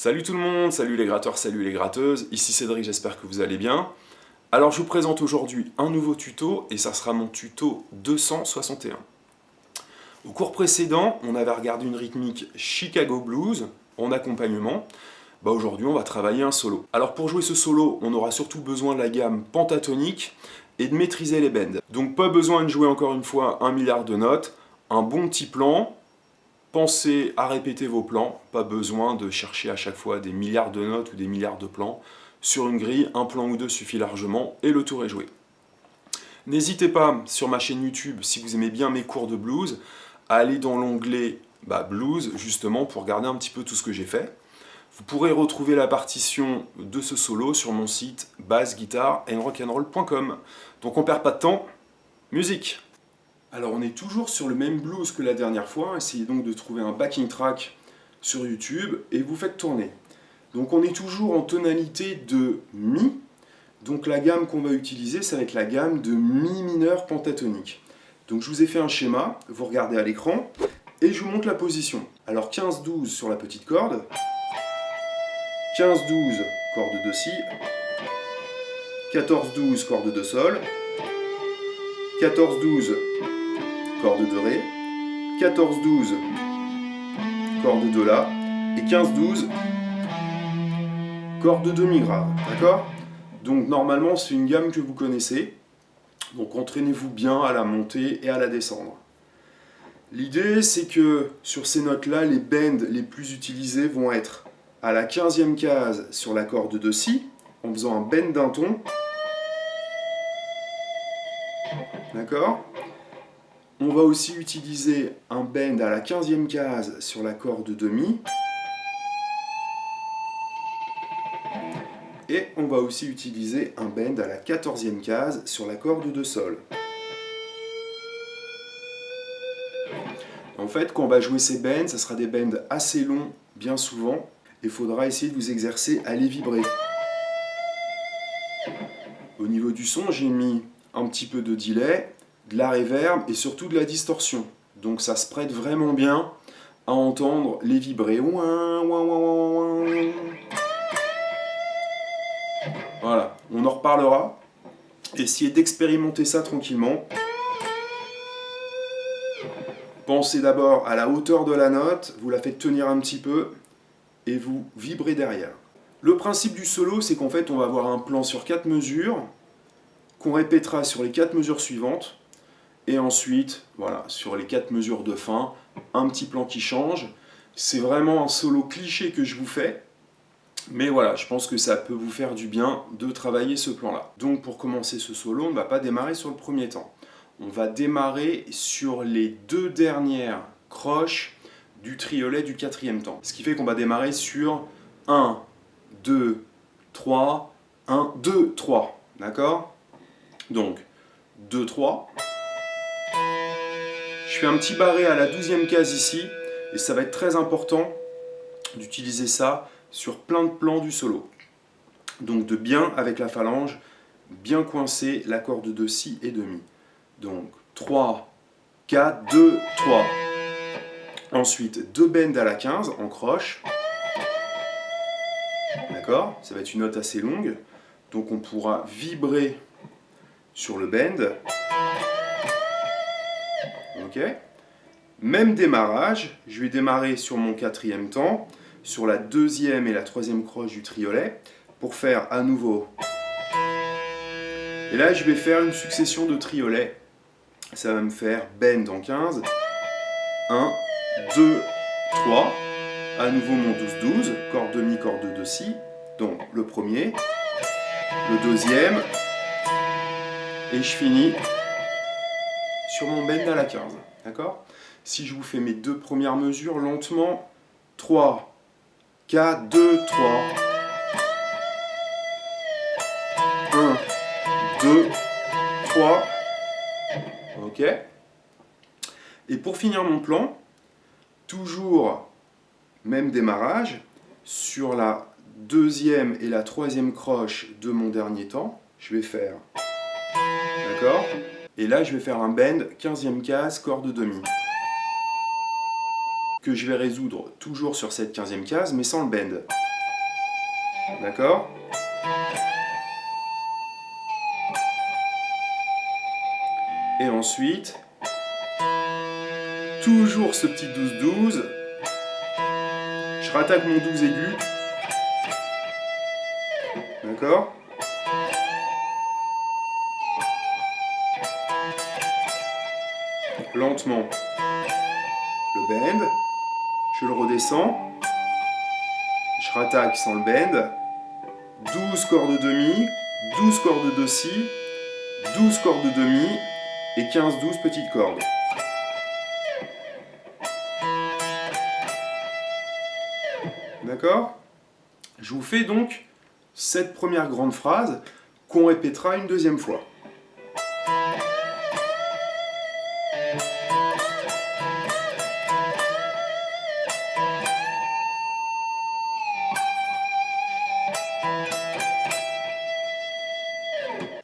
Salut tout le monde, salut les gratteurs, salut les gratteuses, ici Cédric, j'espère que vous allez bien. Alors je vous présente aujourd'hui un nouveau tuto, et ça sera mon tuto 261. Au cours précédent, on avait regardé une rythmique Chicago Blues en accompagnement. Aujourd'hui on va travailler un solo. Alors pour jouer ce solo, on aura surtout besoin de la gamme pentatonique et de maîtriser les bends. Donc pas besoin de jouer encore une fois un milliard de notes, un bon petit plan. Pensez à répéter vos plans, pas besoin de chercher à chaque fois des milliards de notes ou des milliards de plans. Sur une grille, un plan ou deux suffit largement et le tour est joué. N'hésitez pas sur ma chaîne YouTube, si vous aimez bien mes cours de blues, à aller dans l'onglet Blues, justement, pour regarder un petit peu tout ce que j'ai fait. Vous pourrez retrouver la partition de ce solo sur mon site bassguitarandrock'n'roll.com. Donc on perd pas de temps, musique! Alors on est toujours sur le même blues que la dernière fois, essayez donc de trouver un backing track sur YouTube et vous faites tourner. Donc on est toujours en tonalité de Mi, donc la gamme qu'on va utiliser ça va être la gamme de Mi mineur pentatonique. Donc je vous ai fait un schéma, vous regardez à l'écran et je vous montre la position. Alors 15-12 sur la petite corde, 15-12 corde de Si, 14-12 corde de Sol, 14-12 corde de Ré, 14-12 corde de La et 15-12 corde de Mi grave, d'accord? Donc normalement c'est une gamme que vous connaissez, donc entraînez-vous bien à la monter et à la descendre. L'idée c'est que sur ces notes-là, les bends les plus utilisés vont être à la 15e case sur la corde de Si, en faisant un bend d'un ton, d'accord? On va aussi utiliser un bend à la 15e case sur la corde de Mi. Et on va aussi utiliser un bend à la 14e case sur la corde de Sol. En fait, quand on va jouer ces bends, ça sera des bends assez longs, bien souvent. Et il faudra essayer de vous exercer à les vibrer. Au niveau du son, j'ai mis un petit peu de delay, de la reverb et surtout de la distorsion. Donc ça se prête vraiment bien à entendre les vibrer. Voilà, on en reparlera. Essayez d'expérimenter ça tranquillement. Pensez d'abord à la hauteur de la note, vous la faites tenir un petit peu et vous vibrez derrière. Le principe du solo, c'est qu'en fait on va avoir un plan sur 4 mesures qu'on répétera sur les 4 mesures suivantes. Et ensuite, voilà, sur les 4 mesures de fin, un petit plan qui change. C'est vraiment un solo cliché que je vous fais. Mais voilà, je pense que ça peut vous faire du bien de travailler ce plan-là. Donc pour commencer ce solo, on ne va pas démarrer sur le premier temps. On va démarrer sur les 2 dernières croches du triolet du 4e temps. Ce qui fait qu'on va démarrer sur 1, 2, 3, 1, 2, 3. D'accord? Donc, 2, 3. Je fais un petit barré à la 12e case ici, et ça va être très important d'utiliser ça sur plein de plans du solo. Donc de bien, avec la phalange, bien coincer la corde de Si et de Mi. Donc 3, 4, 2, 3. Ensuite, 2 bends à la 15 en croche. D'accord? Ça va être une note assez longue. Donc on pourra vibrer sur le bend. Ok. Même démarrage, je vais démarrer sur mon 4e temps, sur la 2e et la 3e croche du triolet, pour faire à nouveau. Et là, je vais faire une succession de triolets. Ça va me faire bend en 15, 1, 2, 3, à nouveau mon 12-12, corde de Mi, corde de Si, donc le premier, le deuxième, et je finis sur mon bend à la 15, d'accord? Si je vous fais mes 2 premières mesures lentement, 3, 4, 2, 3, 1, 2, 3, ok? Et pour finir mon plan, toujours même démarrage, sur la 2e et la 3e croche de mon dernier temps, je vais faire, d'accord? Et là je vais faire un bend, 15e case, corde de Mi. Que je vais résoudre toujours sur cette 15e case, mais sans le bend. D'accord? Et ensuite, toujours ce petit 12-12. Je rattaque mon 12 aigu. D'accord? Lentement. Le bend. Je le redescends. Je rattaque sans le bend. 12 cordes demi, 12 cordes de si, 12 cordes demi et 15-12 petites cordes. D'accord? Je vous fais donc cette première grande phrase qu'on répétera une deuxième fois.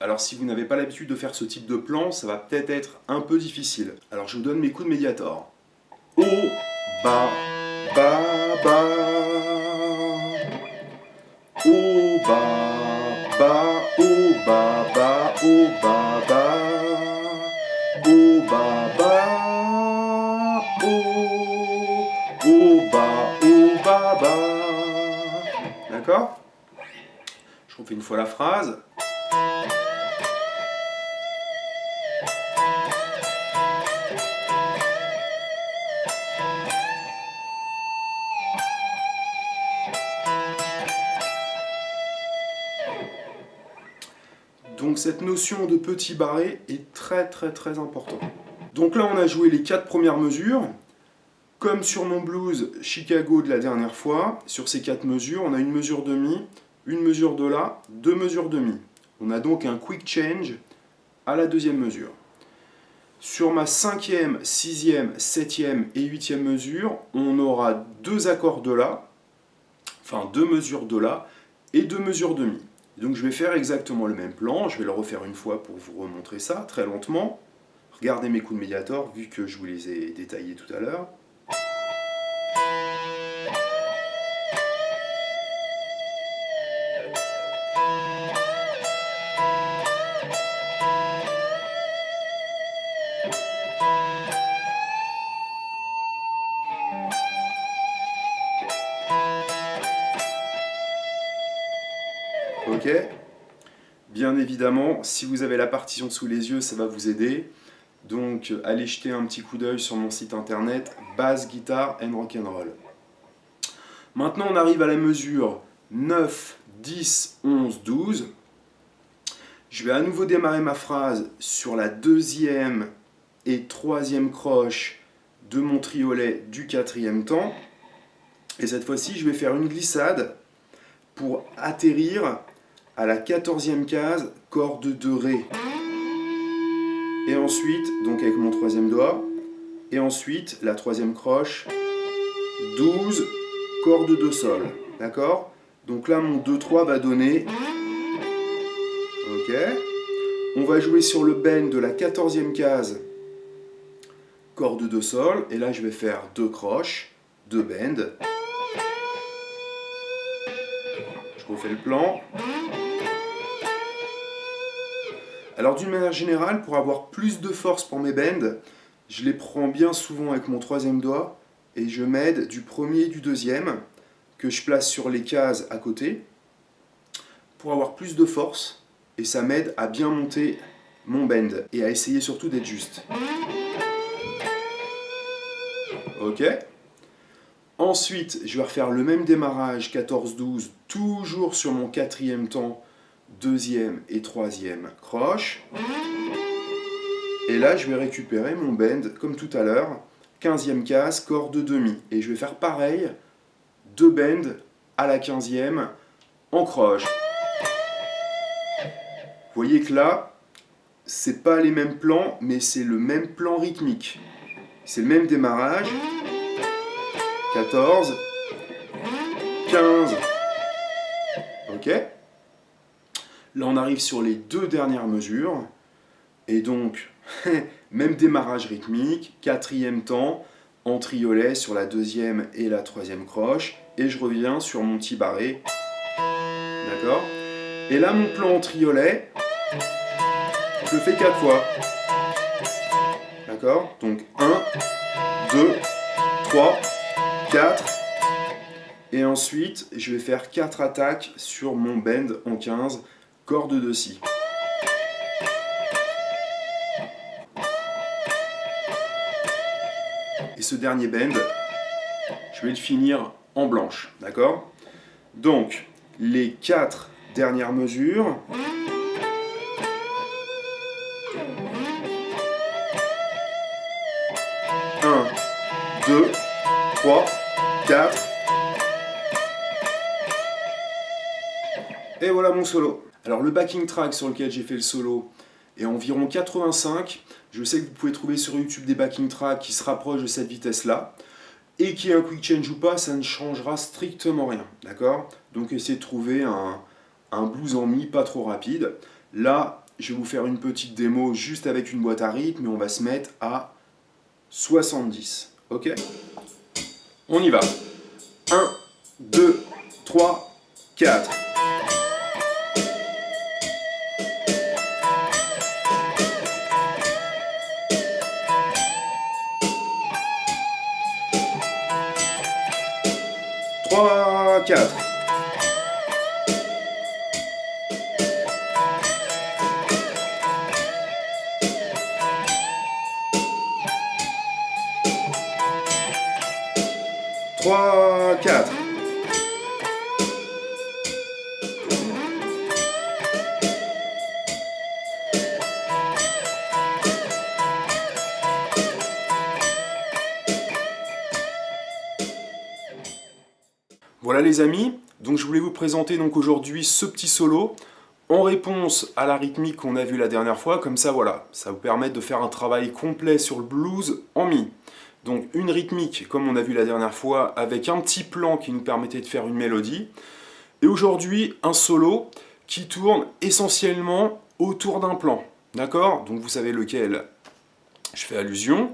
Alors si vous n'avez pas l'habitude de faire ce type de plan, ça va peut-être être un peu difficile. Alors je vous donne mes coups de médiator. O, ba, ba, ba. O, ba, ba, o, ba, ba, o, ba, ba. O, ba, ba, o, ba, ba. D'accord? Je refais une fois la phrase. Donc cette notion de petit barré est très importante. Donc là on a joué les 4 premières mesures. Comme sur mon blues Chicago de la dernière fois, sur ces 4 mesures, on a une mesure de mi, une mesure de la, 2 mesures de mi. On a donc un quick change à la deuxième mesure. Sur ma 5e, 6e, 7e et 8e mesure, on aura 2 accords de la, enfin 2 mesures de la et 2 mesures de mi. Donc je vais faire exactement le même plan, je vais le refaire une fois pour vous remontrer ça, très lentement. Regardez mes coups de médiator, vu que je vous les ai détaillés tout à l'heure. Ok? Bien évidemment, si vous avez la partition sous les yeux, ça va vous aider. Donc, allez jeter un petit coup d'œil sur mon site internet Bass Guitar and Rock'n'Roll. Maintenant, on arrive à la mesure 9, 10, 11, 12. Je vais à nouveau démarrer ma phrase sur la 2e et 3e croche de mon triolet du 4e temps. Et cette fois-ci, je vais faire une glissade pour atterrir à la 14e case, corde de Ré. Et ensuite, donc avec mon 3e doigt, et ensuite la 3e croche, 12, corde de Sol. D'accord? Donc là, mon 2-3 va donner. Ok. On va jouer sur le bend de la 14e case, corde de Sol. Et là, je vais faire 2 croches, 2 bends. Je refais le plan. Alors d'une manière générale, pour avoir plus de force pour mes bends, je les prends bien souvent avec mon 3e doigt et je m'aide du 1er et du 2e que je place sur les cases à côté pour avoir plus de force et ça m'aide à bien monter mon bend et à essayer surtout d'être juste. Ok. Ensuite, je vais refaire le même démarrage 14-12, toujours sur mon 4e temps, 2e et 3e croche. Et là, je vais récupérer mon bend, comme tout à l'heure, 15e case, corde demi. Et je vais faire pareil, 2 bends à la 15e en croche. Vous voyez que là, c'est pas les mêmes plans, mais c'est le même plan rythmique. C'est le même démarrage. 14, 15. Ok? Là, on arrive sur les 2 dernières mesures. Et donc, même démarrage rythmique, 4e temps, en triolet sur la 2e et la 3e croche. Et je reviens sur mon petit barré. d'accord? Et là, mon plan en triolet, je le fais 4 fois. D'accord? Donc 1, 2, 3, 4. Et ensuite, je vais faire 4 attaques sur mon bend en 15, corde de si. Et ce dernier bend, je vais le finir en blanche, d'accord? Donc, les 4 dernières mesures. Un, 2, 3, 4. Et voilà mon solo. Alors le backing track sur lequel j'ai fait le solo est environ 85. Je sais que vous pouvez trouver sur YouTube des backing tracks qui se rapprochent de cette vitesse-là. Et qu'il y ait un quick change ou pas, ça ne changera strictement rien. D'accord? Donc essayez de trouver un blues en mi pas trop rapide. Là, je vais vous faire une petite démo juste avec une boîte à rythme et on va se mettre à 70. Ok? On y va. 1, 2, 3, 4. Trois, 4. Trois, 4. Voilà les amis, donc je voulais vous présenter donc aujourd'hui ce petit solo en réponse à la rythmique qu'on a vue la dernière fois, comme ça voilà, ça vous permet de faire un travail complet sur le blues en mi. Donc une rythmique comme on a vu la dernière fois avec un petit plan qui nous permettait de faire une mélodie. Et aujourd'hui un solo qui tourne essentiellement autour d'un plan, d'accord? Donc vous savez lequel je fais allusion.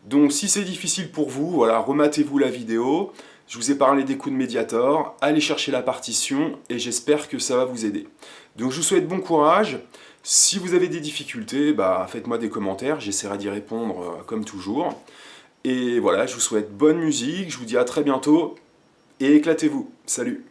Donc si c'est difficile pour vous, voilà, rematez-vous la vidéo. Je vous ai parlé des coups de Mediator, allez chercher la partition et j'espère que ça va vous aider. Donc je vous souhaite bon courage. Si vous avez des difficultés, faites-moi des commentaires, j'essaierai d'y répondre comme toujours. Et voilà, je vous souhaite bonne musique, je vous dis à très bientôt et éclatez-vous. Salut!